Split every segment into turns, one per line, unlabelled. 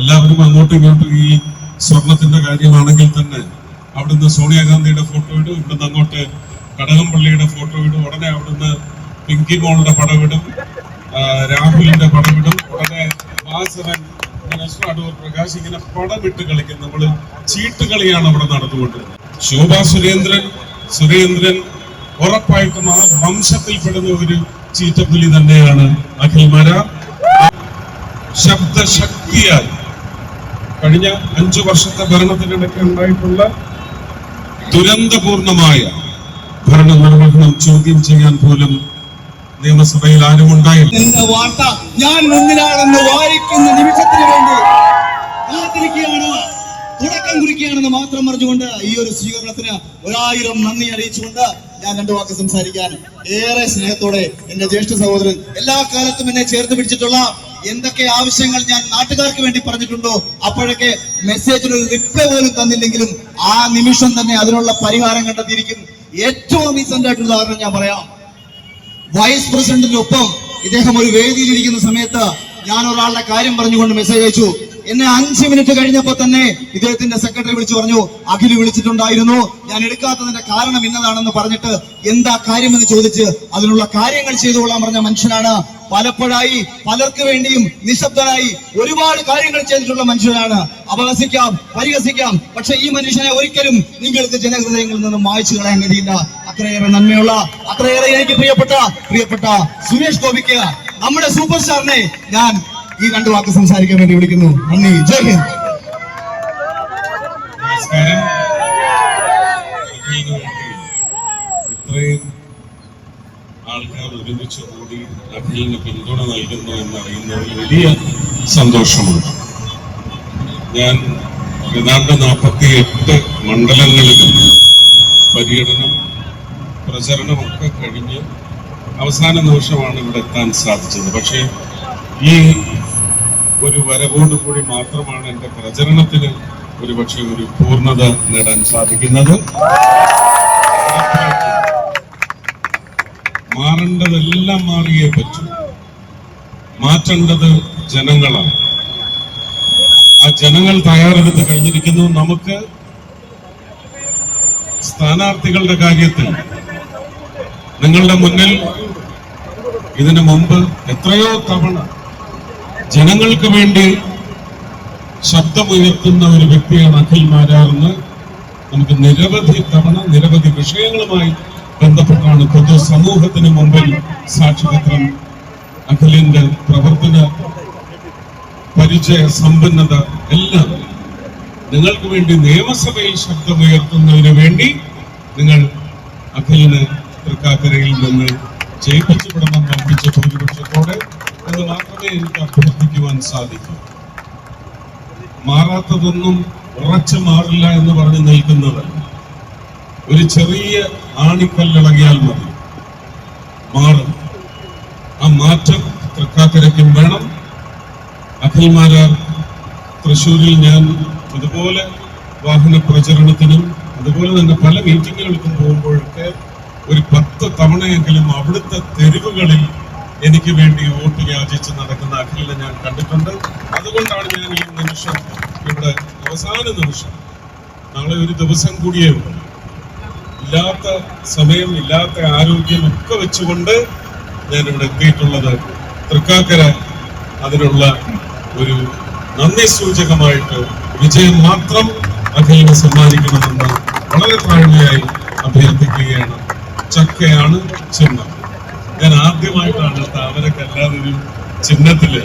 എല്ലാവരും അങ്ങോട്ടും ഇങ്ങോട്ടും ഈ സ്വർണത്തിന്റെ കാര്യമാണെങ്കിൽ തന്നെ അവിടുന്ന് സോണിയാഗാന്ധിയുടെ ഫോട്ടോ ഇടും, ഇവിടുന്ന് അങ്ങോട്ട് കടകംപള്ളിയുടെ ഫോട്ടോ ഇടും, ഉടനെ അവിടുന്ന് പിങ്കി മോളുടെ പടവിടും, രാഹുലിന്റെ പടവിടും, ഉടനെ വാസവൻ മിനിസ്റ്റർ അടൂർ പ്രകാശ് ഇങ്ങനെ പടമിട്ട് കളിക്കും. നമ്മള് ചീട്ടുകളിയാണ് അവിടെ നടന്നുകൊണ്ടിരുന്നത്. ശോഭാ സുരേന്ദ്രൻ ഉറപ്പായിട്ടും ആ വംശത്തിൽപ്പെടുന്ന ഒരു ചീറ്റപ്പുലി തന്നെയാണ് അഖിൽ മാരാർ. ശബ്ദശക്തിയായി കഴിഞ്ഞ 5 വർഷത്തെ ഭരണത്തിനിടയ്ക്ക് ഉണ്ടായിട്ടുള്ള ദുരന്തപൂർണമായ ഭരണ നിർവഹണം ചോദ്യം ചെയ്യാൻ പോലും നിയമസഭയിൽ ആരും ഉണ്ടായില്ല.
വാർത്ത ഞാൻ മുന്നിലാണെന്ന് വായിക്കുന്ന നിമിഷത്തിന് വേണ്ടി കാത്തിരിക്കുകയാണ്, തുടക്കം കുറിക്കുകയാണെന്ന് മാത്രം പറഞ്ഞുകൊണ്ട് ഈ ഒരു സ്വീകരണത്തിന് 1000 നന്ദി അറിയിച്ചുകൊണ്ട് ഞാൻ 2 വാക്ക് സംസാരിക്കാൻ ഏറെ സ്നേഹത്തോടെ എന്റെ ജ്യേഷ്ഠ സഹോദരൻ എല്ലാ കാലത്തും എന്നെ ചേർത്ത് പിടിച്ചിട്ടുള്ള എന്തൊക്കെ ആവശ്യങ്ങൾ ഞാൻ നാട്ടുകാർക്ക് വേണ്ടി പറഞ്ഞിട്ടുണ്ടോ അപ്പോഴൊക്കെ മെസ്സേജിൽ ഒരു റിപ്ലൈ പോലും തന്നില്ലെങ്കിലും ആ നിമിഷം തന്നെ അതിനുള്ള പരിഹാരം കണ്ടെത്തിയിരിക്കും. ഏറ്റവും റീസെന്റ് ആയിട്ടുള്ള ഉദാഹരണം ഞാൻ പറയാം. വൈസ് പ്രസിഡന്റിനൊപ്പം ഇദ്ദേഹം ഒരു വേദിയിലിരിക്കുന്ന സമയത്ത് ഞാൻ ഒരാളുടെ കാര്യം പറഞ്ഞുകൊണ്ട് മെസ്സേജ് അയച്ചു. എന്നെ 5 മിനിറ്റ് കഴിഞ്ഞപ്പോ തന്നെ ഇദ്ദേഹത്തിന്റെ സെക്രട്ടറി വിളിച്ചു പറഞ്ഞു, അഖിൽ വിളിച്ചിട്ടുണ്ടായിരുന്നു, ഞാൻ എടുക്കാത്തതിന്റെ കാരണം ഇന്നതാണെന്ന് പറഞ്ഞിട്ട് എന്താ കാര്യമെന്ന് ചോദിച്ച് അതിനുള്ള കാര്യങ്ങൾ ചെയ്തുകൊള്ളാൻ പറഞ്ഞ മനുഷ്യനാണ്. പലപ്പോഴായി പലർക്ക് വേണ്ടിയും നിശബ്ദനായി ഒരുപാട് കാര്യങ്ങൾ ചെയ്തിട്ടുള്ള മനുഷ്യനാണ്. അപഹസിക്കാം, പരിഹസിക്കാം, പക്ഷെ ഈ മനുഷ്യനെ ഒരിക്കലും നിങ്ങൾക്ക് ജനഹൃദയങ്ങളിൽ നിന്നും മായ്ച്ചു കളയാൻ കഴിയില്ല. അത്രയേറെ നന്മയുള്ള, അത്രയേറെ എനിക്ക് പ്രിയപ്പെട്ട സുരേഷ് ഗോപിക്ക്, നമ്മുടെ സൂപ്പർ സ്റ്റാറിനെ ഞാൻ ഈ 2 വാക്ക് സംസാരിക്കാൻ വേണ്ടി വിളിക്കുന്നു. നന്ദി. ജയ് ഹിന്ദ്.
ഇത്രയും ആൾക്കാർ ഒരുമിച്ച് കൂടി അഖിലിന് പിന്തുണ നൽകുന്നു എന്നറിയുന്നതിൽ വലിയ സന്തോഷമുണ്ട്. ഞാൻ ഏതാണ്ട് 48 മണ്ഡലങ്ങളിൽ പര്യടനം, പ്രചരണമൊക്കെ കഴിഞ്ഞ് അവസാന നിമിഷമാണ് ഇവിടെ എത്താൻ സാധിച്ചത്. പക്ഷേ ഈ ഒരു വരവോടുകൂടി മാത്രമാണ് എൻ്റെ പ്രചരണത്തിന് ഒരുപക്ഷെ ഒരു പൂർണ്ണത നേടാൻ സാധിക്കുന്നത്. മാറേണ്ടതെല്ലാം മാറിയേ പറ്റൂ. മാറ്റേണ്ടത് ജനങ്ങളാണ്. ആ ജനങ്ങൾ തയ്യാറെടുത്ത് കഴിഞ്ഞിരിക്കുന്നു. നമുക്ക് സ്ഥാനാർത്ഥികളുടെ കാര്യത്തിൽ നിങ്ങളുടെ മുന്നിൽ ഇതിനു മുമ്പ് എത്രയോ തവണ ജനങ്ങൾക്ക് വേണ്ടി ശബ്ദമുയർത്തുന്ന ഒരു വ്യക്തിയാണ് അഖിൽ മാരാറെന്ന് നമുക്ക് നിരവധി തവണ നിരവധി വിഷയങ്ങളുമായി ബന്ധപ്പെട്ടാണ് പൊതു സമൂഹത്തിന് മുമ്പിൽ സാക്ഷ്യപത്രം. അഖിലിന്റെ പ്രവർത്തന പരിചയ സമ്പന്നത എല്ലാം നിങ്ങൾക്ക് വേണ്ടി നിയമസഭയിൽ ശബ്ദമുയർത്തുന്നതിന് വേണ്ടി നിങ്ങൾ അഖിലിന് തൃക്കാക്കരയിൽ നിന്ന് ജയിപ്പിച്ചുവിടണം വർദ്ധിച്ച ഭൂരിപക്ഷത്തോടെ എന്ന് മാത്രമേ എനിക്ക് അഭ്യർത്ഥിക്കുവാൻ സാധിക്കൂ. മാറാത്തതൊന്നും ഉറച്ചു മാറില്ല എന്ന് പറഞ്ഞ് നിൽക്കുന്നതല്ല. ഒരു ചെറിയ ആണിക്കല്ലിളകിയാൽ മതി, മാറും. ആ മാറ്റം തൃക്കാക്കരയ്ക്കും വേണം. അഖിൽ മാരാർ തൃശ്ശൂരിൽ ഞാൻ അതുപോലെ വാഹന പ്രചരണത്തിനും അതുപോലെ തന്നെ പല മീറ്റിങ്ങുകൾക്കും പോകുമ്പോഴൊക്കെ ഒരു 10 തവണയെങ്കിലും അവിടുത്തെ തെരുവുകളിൽ എനിക്ക് വേണ്ടി വോട്ട് യാചിച്ച് നടക്കുന്ന അഖിലിനെ ഞാൻ കണ്ടിട്ടുണ്ട്. അതുകൊണ്ടാണ് ഞാൻ ഈ നിമിഷം ഇവിടെ അവസാന നിമിഷം, നാളെ ഒരു ദിവസം കൂടിയേ ഉള്ളൂ, ഇല്ലാത്ത സമയം, ഇല്ലാത്ത ആരോഗ്യം ഒക്കെ വെച്ചുകൊണ്ട് ഞാൻ ഇവിടെ എത്തിയിട്ടുള്ളത്. തൃക്കാക്കര അതിനുള്ള ഒരു നന്ദി സൂചകമായിട്ട് വിജയം മാത്രം അഖിലിന് സമ്മാനിക്കണമെന്ന് വളരെ താഴ്മയായി അഭ്യർത്ഥിക്കുകയാണ്. ചക്കയാണ് ചിഹ്നം. ഞാൻ ആദ്യമായിട്ടാണ് താമരക്കല്ലാതെ ഒരു ചിഹ്നത്തില്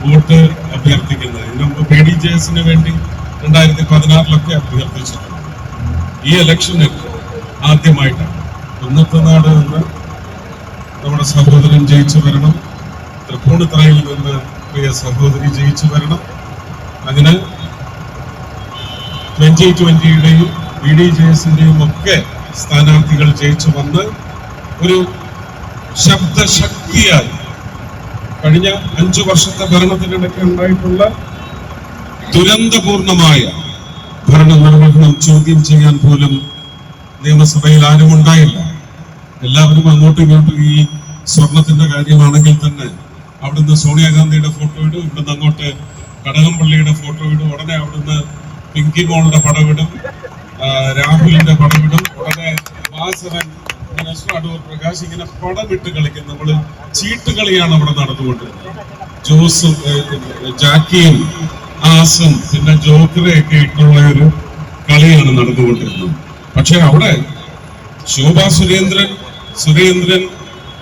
വോട്ട് അഭ്യർത്ഥിക്കുന്നത്. ഇതിനു മുമ്പ് PDJS വേണ്ടി 2016 അഭ്യർത്ഥിച്ചിട്ടുണ്ട്. ഈ ഇലക്ഷനിൽ ആദ്യമായിട്ടാണ്. കുന്നത്തനാട് നിന്ന് നമ്മുടെ സഹോദരൻ ജയിച്ചു വരണം, തൃപ്പൂണിത്തറയിൽ നിന്ന് പ്രിയ സഹോദരി ജയിച്ചു വരണം. അങ്ങനെ 2020-യുടെയും PDJS-ന്റെയും ഒക്കെ സ്ഥാനാർത്ഥികൾ ജയിച്ചു വന്ന് ഒരു ശബ്ദശക്തിയായി കഴിഞ്ഞ 5 വർഷത്തെ ഭരണത്തിനിടയ്ക്ക് ഉണ്ടായിട്ടുള്ള ദുരന്തപൂർണമായ ഭരണ നിർവഹണം ചോദ്യം ചെയ്യാൻ പോലും നിയമസഭയിൽ ആരും ഉണ്ടായില്ല. എല്ലാവരും അങ്ങോട്ടും ഇങ്ങോട്ടും ഈ സ്വർണത്തിന്റെ കാര്യമാണെങ്കിൽ തന്നെ അവിടുന്ന് സോണിയാഗാന്ധിയുടെ ഫോട്ടോ ഇടും, ഇവിടുന്ന് അങ്ങോട്ട് കടകംപള്ളിയുടെ ഫോട്ടോ ഇടും, ഉടനെ അവിടുന്ന് പിങ്കി മോളുടെ പടവിടും, രാഹുലിന്റെ പടവിടും, ഉടനെ വാസവൻ, അടൂർ പ്രകാശ് ഇങ്ങനെ പടമിട്ട് കളിക്കും. നമ്മള് ചീട്ടുകളിയാണ് അവിടെ നടന്നുകൊണ്ടിരുന്നത്. ജോസും ജാക്കിയും ആസും പിന്നെ ജോക്കറെയൊക്കെ ഇട്ടുള്ള ഒരു കളിയാണ് നടന്നുകൊണ്ടിരുന്നത്. പക്ഷെ അവിടെ ശോഭാ സുരേന്ദ്രൻ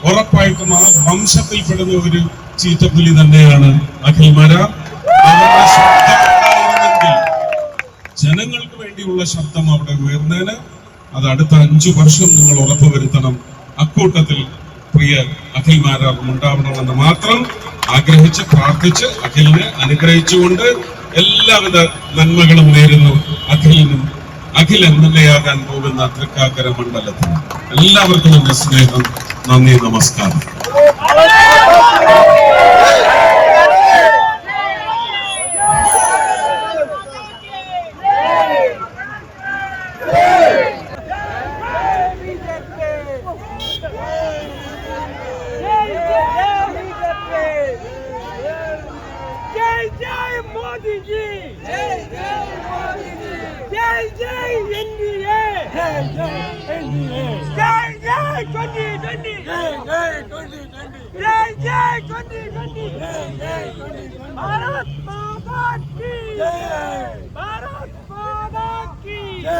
ഉറപ്പായിട്ടും ആ വംശത്തിൽപ്പെടുന്ന ഒരു ചീറ്റപ്പുലി തന്നെയാണ് അഖിൽ മാരാർ. അവരുടെ ശബ്ദമുണ്ടായിരുന്നെങ്കിൽ, ജനങ്ങൾക്ക് വേണ്ടിയുള്ള ശബ്ദം അവിടെ ഉയർന്നേന്. അത് അടുത്ത 5 വർഷം നിങ്ങൾ ഉറപ്പുവരുത്തണം. അക്കൂട്ടത്തിൽ പ്രിയ അഖിൽ മാരാർ ഉണ്ടാവണമെന്ന് മാത്രം ആഗ്രഹിച്ച് പ്രാർത്ഥിച്ച് അഖിലിനെ അനുഗ്രഹിച്ചുകൊണ്ട് എല്ലാവിധ നന്മകളും നേരുന്നു അഖിലിനും. അഖിൽ എംഎൽഎയാകാൻ പോകുന്ന തൃക്കാക്കര മണ്ഡലത്തിന് എല്ലാവർക്കും എന്റെ സ്നേഹം, നന്ദി, നമസ്കാരം.
जय मोदी जी, जय मोदी जी, जय NDA, जय NDA, जय 2020, जय 2020, भारत माता की जय, भारत माता की जय.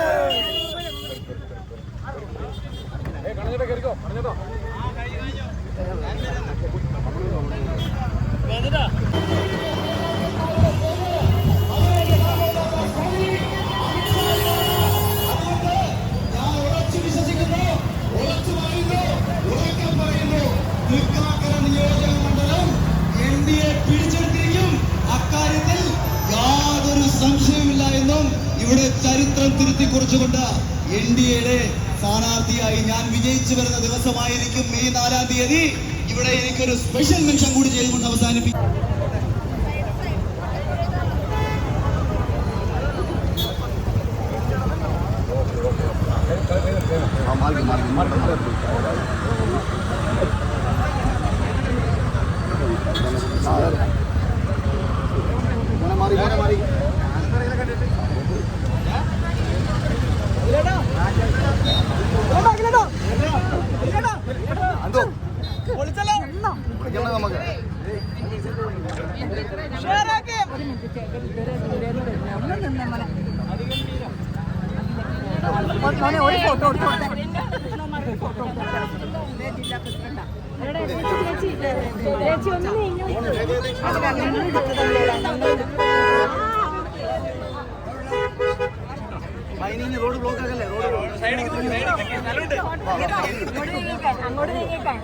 അക്കാര്യത്തിൽ യാതൊരു സംശയമില്ല എന്നും ഇവിടെ ചരിത്രം തിരുത്തി കുറിച്ചുകൊണ്ട് NDAയുടെ സ്ഥാനാർത്ഥിയായി ഞാൻ വിജയിച്ചു വരുന്ന ദിവസമായിരിക്കും മെയ് 4-ാം തീയതി. ഇവിടെ എനിക്കൊരു സ്പെഷ്യൽ മെൻഷൻ കൂടി ചെയ്തുകൊണ്ട് അവസാനിപ്പിക്കും.
ഒരു ഫോട്ടോ റോഡ് ബ്ലോക്ക് ആകല്ലേ? അങ്ങോട്ട് നീങ്ങിക്കാൻ